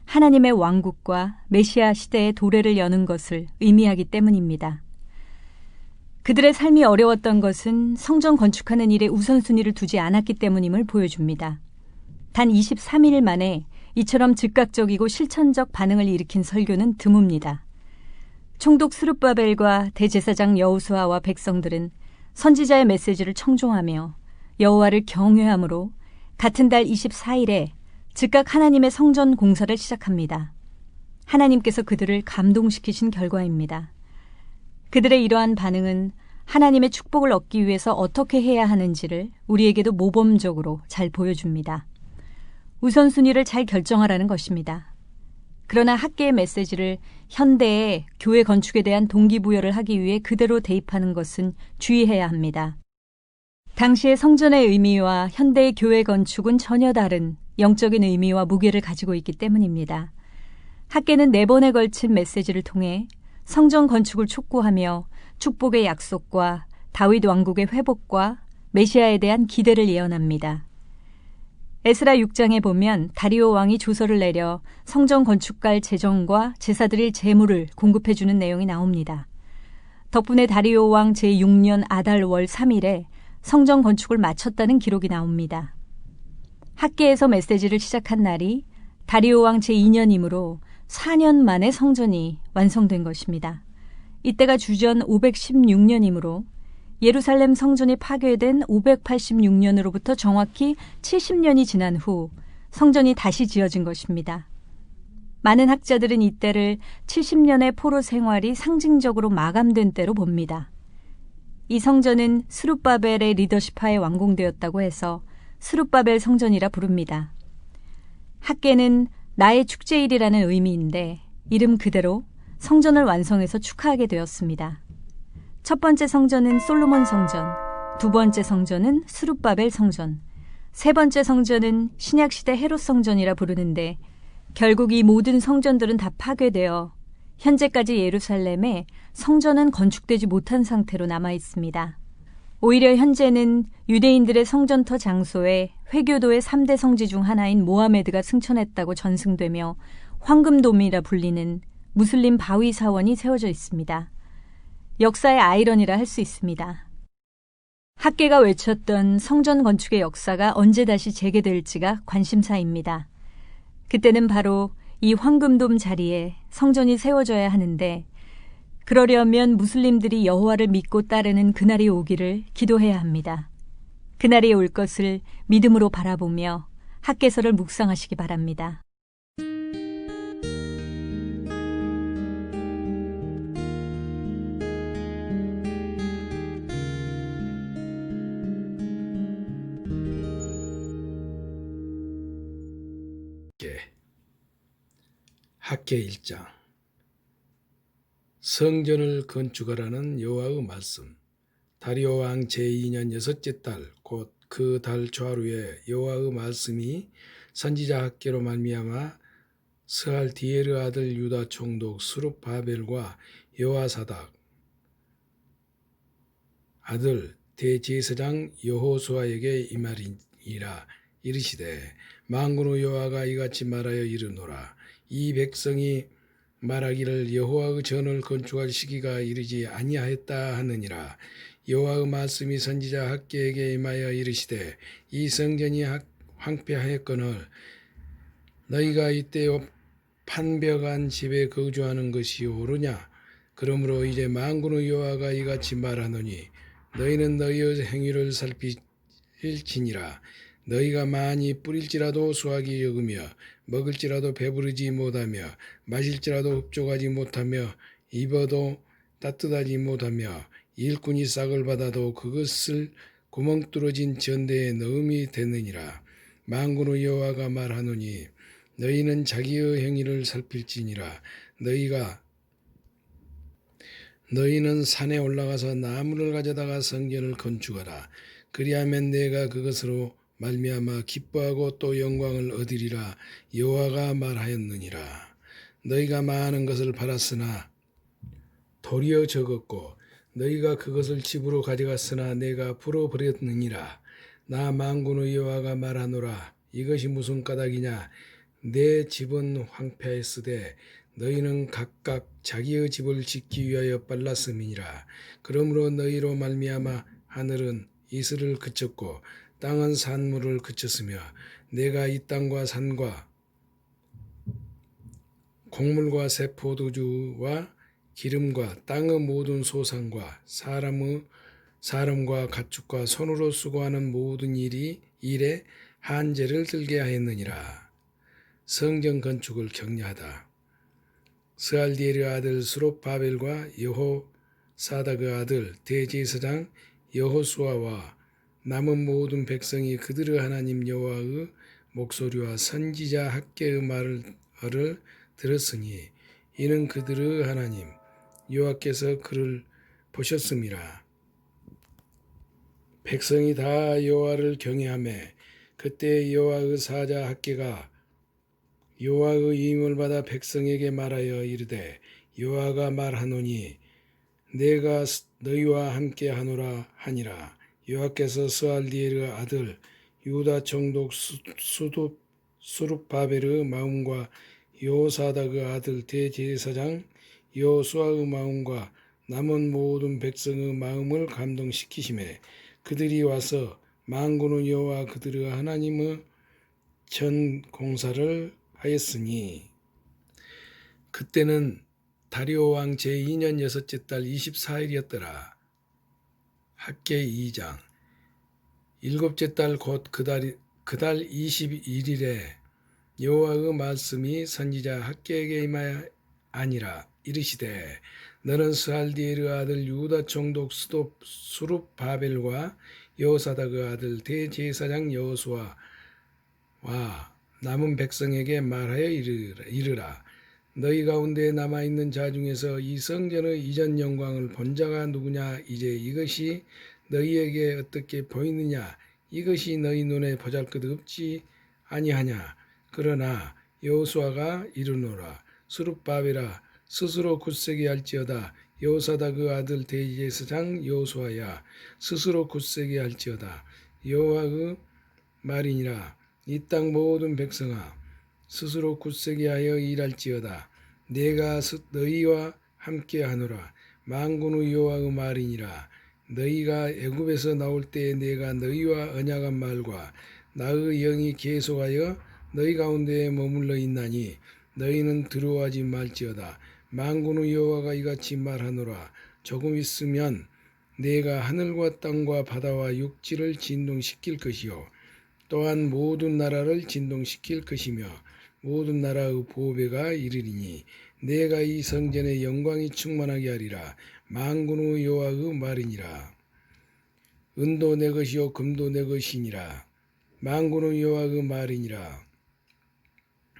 하나님의 왕국과 메시아 시대의 도래를 여는 것을 의미하기 때문입니다. 그들의 삶이 어려웠던 것은 성전 건축하는 일에 우선순위를 두지 않았기 때문임을 보여줍니다. 단 23일 만에 이처럼 즉각적이고 실천적 반응을 일으킨 설교는 드뭅니다. 총독 스룹바벨과 대제사장 여호수아와 백성들은 선지자의 메시지를 청종하며 여호와를 경외함으로 같은 달 24일에 즉각 하나님의 성전 공사를 시작합니다. 하나님께서 그들을 감동시키신 결과입니다. 그들의 이러한 반응은 하나님의 축복을 얻기 위해서 어떻게 해야 하는지를 우리에게도 모범적으로 잘 보여줍니다. 우선순위를 잘 결정하라는 것입니다. 그러나 학계의 메시지를 현대의 교회 건축에 대한 동기부여를 하기 위해 그대로 대입하는 것은 주의해야 합니다. 당시의 성전의 의미와 현대의 교회 건축은 전혀 다른 영적인 의미와 무게를 가지고 있기 때문입니다. 학계는 4번에 걸친 메시지를 통해 성전 건축을 촉구하며 축복의 약속과 다윗 왕국의 회복과 메시아에 대한 기대를 예언합니다. 에스라 6장에 보면 다리오 왕이 조서를 내려 성전 건축갈 재정과 제사드릴 재물을 공급해주는 내용이 나옵니다. 덕분에 다리오 왕 제6년 아달월 3일에 성전 건축을 마쳤다는 기록이 나옵니다. 학계에서 메시지를 시작한 날이 다리오 왕 제2년이므로 4년 만에 성전이 완성된 것입니다. 이때가 주전 516년이므로 예루살렘 성전이 파괴된 586년으로부터 정확히 70년이 지난 후 성전이 다시 지어진 것입니다. 많은 학자들은 이때를 70년의 포로 생활이 상징적으로 마감된 때로 봅니다. 이 성전은 스룹바벨의 리더십하에 완공되었다고 해서 스룹바벨 성전이라 부릅니다. 학계는 나의 축제일이라는 의미인데 이름 그대로 성전을 완성해서 축하하게 되었습니다. 첫 번째 성전은 솔로몬 성전, 두 번째 성전은 스룹바벨 성전, 세 번째 성전은 신약시대 헤롯 성전이라 부르는데 결국 이 모든 성전들은 다 파괴되어 현재까지 예루살렘에 성전은 건축되지 못한 상태로 남아 있습니다. 오히려 현재는 유대인들의 성전터 장소에 회교도의 3대 성지 중 하나인 모하메드가 승천했다고 전승되며 황금돔이라 불리는 무슬림 바위 사원이 세워져 있습니다. 역사의 아이러니라 할 수 있습니다. 학계가 외쳤던 성전 건축의 역사가 언제 다시 재개될지가 관심사입니다. 그때는 바로 이 황금돔 자리에 성전이 세워져야 하는데 그러려면 무슬림들이 여호와를 믿고 따르는 그날이 오기를 기도해야 합니다. 그날이 올 것을 믿음으로 바라보며 학계서를 묵상하시기 바랍니다. 학계 1장 성전을 건축하라는 여호와의 말씀. 다리오 왕 제2년 6째 달 곧 그 달 초하루에 여호와의 말씀이 선지자 학계로 말미암아 스알디엘의 아들 유다 총독 스룹바벨과 여호사닥 아들 대제사장 여호수아에게 임하리니라. 이르시되 만군의 여호와가 이같이 말하여 이르노라. 이 백성이 말하기를 여호와의 전을 건축할 시기가 이르지 아니하였다 하느니라. 여호와의 말씀이 선지자 학개에게 임하여 이르시되 이 성전이 황폐하였거늘 너희가 이때 판벽한 집에 거주하는 것이 옳으냐? 그러므로 이제 만군의 여호와가 이같이 말하노니 너희는 너희의 행위를 살필지니라. 너희가 많이 뿌릴지라도 수확이 적으며 먹을지라도 배부르지 못하며 마실지라도 흡족하지 못하며 입어도 따뜻하지 못하며 일꾼이 싹을 받아도 그것을 구멍 뚫어진 전대에 넣음이 되느니라. 만군의 여호와가 말하노니 너희는 자기의 행위를 살필지니라. 너희는 산에 올라가서 나무를 가져다가 성전을 건축하라. 그리하면 내가 그것으로 말미암아 기뻐하고 또 영광을 얻으리라. 여호와가 말하였느니라. 너희가 많은 것을 팔았으나 도리어 적었고 너희가 그것을 집으로 가져갔으나 내가 풀어버렸느니라. 나 만군의 여호와가 말하노라. 이것이 무슨 까닭이냐? 내 집은 황폐하였으되 너희는 각각 자기의 집을 짓기 위하여 빨랐음이니라. 그러므로 너희로 말미암아 하늘은 이슬을 그쳤고 땅은 산물을 그쳤으며 내가 이 땅과 산과 곡물과 새 포도주와 기름과 땅의 모든 소산과 사람과 가축과 손으로 수고하는 모든 일에 한제를 들게 하였느니라. 성전 건축을 격려하다. 스알디엘의 아들 스룹바벨과 여호사닥의 아들 대제사장 여호수아와 남은 모든 백성이 그들의 하나님 여호와의 목소리와 선지자 학개의 말을 들었으니 이는 그들의 하나님 여호와께서 그를 보셨음이라. 백성이 다 여호와를 경외하며 그때 여호와의 사자 학개가 여호와의 위임을 받아 백성에게 말하여 이르되 여호와가 말하노니 내가 너희와 함께 하노라 하니라. 여호와께서 스알디엘의 아들 유다 총독 스룹바벨의 마음과 여호사닥의 아들 대제사장 여호수아의 마음과 남은 모든 백성의 마음을 감동시키시매 그들이 와서 만군의 여호와 그들의 하나님의 전 공사를 하였으니 그때는 다리오 왕 제2년 6째 달 24일이었더라. 학개 2장 7째 달 곧 그달 21일에 여호와의 말씀이 선지자 학개에게 임하여 아니라 이르시되 너는 스알디엘의 아들 유다 총독 스룹바벨과 여호사닥의 아들 대제사장 여호수아와 남은 백성에게 말하여 이르라. 너희 가운데 남아있는 자 중에서 이 성전의 이전 영광을 본 자가 누구냐? 이제 이것이 너희에게 어떻게 보이느냐? 이것이 너희 눈에 보잘것없지 아니하냐? 그러나 여호수아가 이르노라. 스룹바벨아 스스로 굳세게 할지어다. 여호사닥의 아들 대제사장 여호수아야 스스로 굳세게 할지어다. 여호와의 말이니라. 이 땅 모든 백성아 스스로 굳세게 하여 일할지어다. 내가 너희와 함께 하노라. 만군의 여호와의 말이니라. 너희가 애굽에서 나올 때에 내가 너희와 언약한 말과 나의 영이 계속하여 너희 가운데에 머물러 있나니 너희는 두려워하지 말지어다. 만군의 여호와가 이같이 말하노라. 조금 있으면 내가 하늘과 땅과 바다와 육지를 진동시킬 것이요 또한 모든 나라를 진동시킬 것이며 모든 나라의 보배가 이르리니 내가 이 성전의 영광이 충만하게 하리라. 만군의 여호와의 말이니라. 은도 내 것이요 금도 내 것이니라. 만군의 여호와의 말이니라.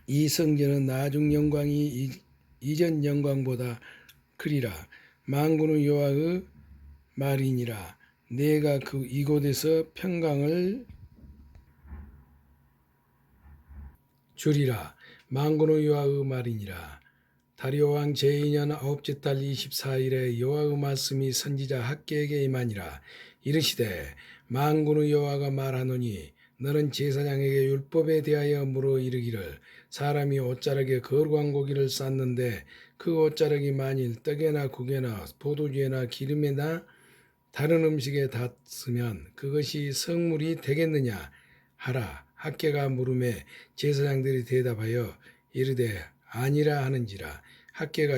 이 성전은 나중 영광이 이전 영광보다 크리라. 만군의 여호와의 말이니라. 내가 이곳에서 평강을 주리라. 만군의 여호와의 말이니라. 다리오 왕 제2년 9째 달 24일에 여호와의 말씀이 선지자 학개에게 임하니라. 이르시되 만군의 여호와가 말하노니 너는 제사장에게 율법에 대하여 물어 이르기를 사람이 옷자락에 거룩한 고기를 쌌는데 그 옷자락이 만일 떡에나 국에나 포도주에나 기름에나 다른 음식에 닿으면 그것이 성물이 되겠느냐 하라. 학개가 물음에 제사장들이 대답하여 이르되 아니라 하는지라. 학개가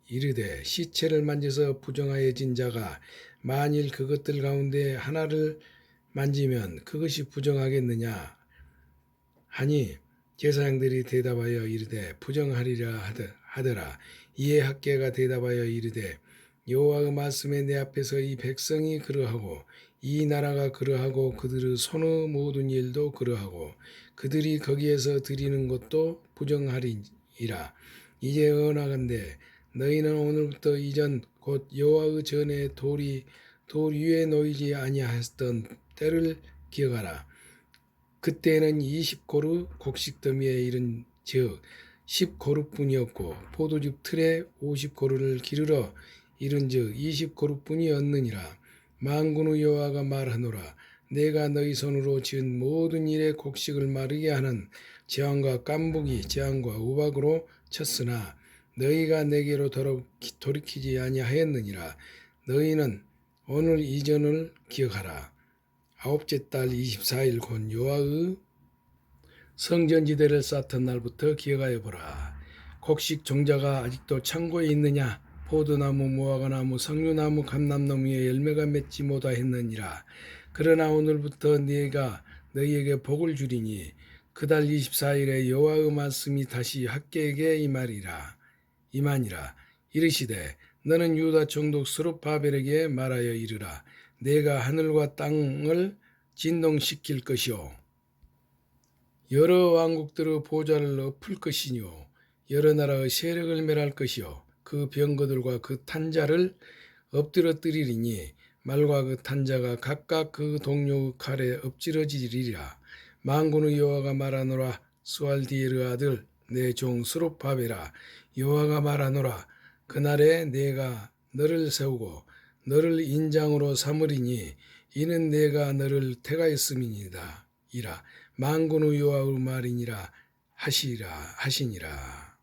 이르되 시체를 만져서 부정하여진 자가 만일 그것들 가운데 하나를 만지면 그것이 부정하겠느냐 하니 제사장들이 대답하여 이르되 부정하리라 하더라. 이에 학개가 대답하여 이르되 여호와의 말씀에 내 앞에서 이 백성이 그러하고 이 나라가 그러하고 그들의 손의 모든 일도 그러하고 그들이 거기에서 드리는 것도 부정하리이라. 이제 언하건대 너희는 오늘부터 이전 곧 여호와의 전에 돌 위에 놓이지 아니하였던 때를 기억하라. 그때는 20고루 곡식 더미에 이른 즉 10고루뿐이었고 포도즙 틀에 50고루를 기르러 이른즉 20고루뿐이었느니라. 만군의 여호와가 말하노라. 내가 너희 손으로 지은 모든 일의 곡식을 마르게 하는 재앙과 깐부기 재앙과 우박으로 쳤으나 너희가 내게로 돌이키지 아니하였느니라. 너희는 오늘 이전을 기억하라. 아홉째 달 24일 곧 여호와의 성전지대를 쌓던 날부터 기억하여 보라. 곡식 종자가 아직도 창고에 있느냐? 포도나무, 무화과나무, 석류나무, 감람나무에 열매가 맺지 못하였느니라. 그러나 오늘부터 내가 너희에게 복을 주리니 그달 24일에 여호와의 말씀이 다시 학개에게 임하니라. 이르시되 너는 유다 총독 스룹바벨에게 말하여 이르라. 내가 하늘과 땅을 진동시킬 것이요 여러 왕국들의 보좌를 엎을 것이요 여러 나라의 세력을 멸할 것이요 그 병거들과 그 탄자를 엎드러뜨리리니 말과 그 탄자가 각각 그 동료의 칼에 엎질러지리라. 만군의 여호와가 말하노라. 스왈디엘의 아들 내 종 스룹바벨아 여호와가 말하노라. 그날에 내가 너를 세우고 너를 인장으로 삼으리니 이는 내가 너를 택하였음이니라. 만군의 여호와의 말이니라 하시니라.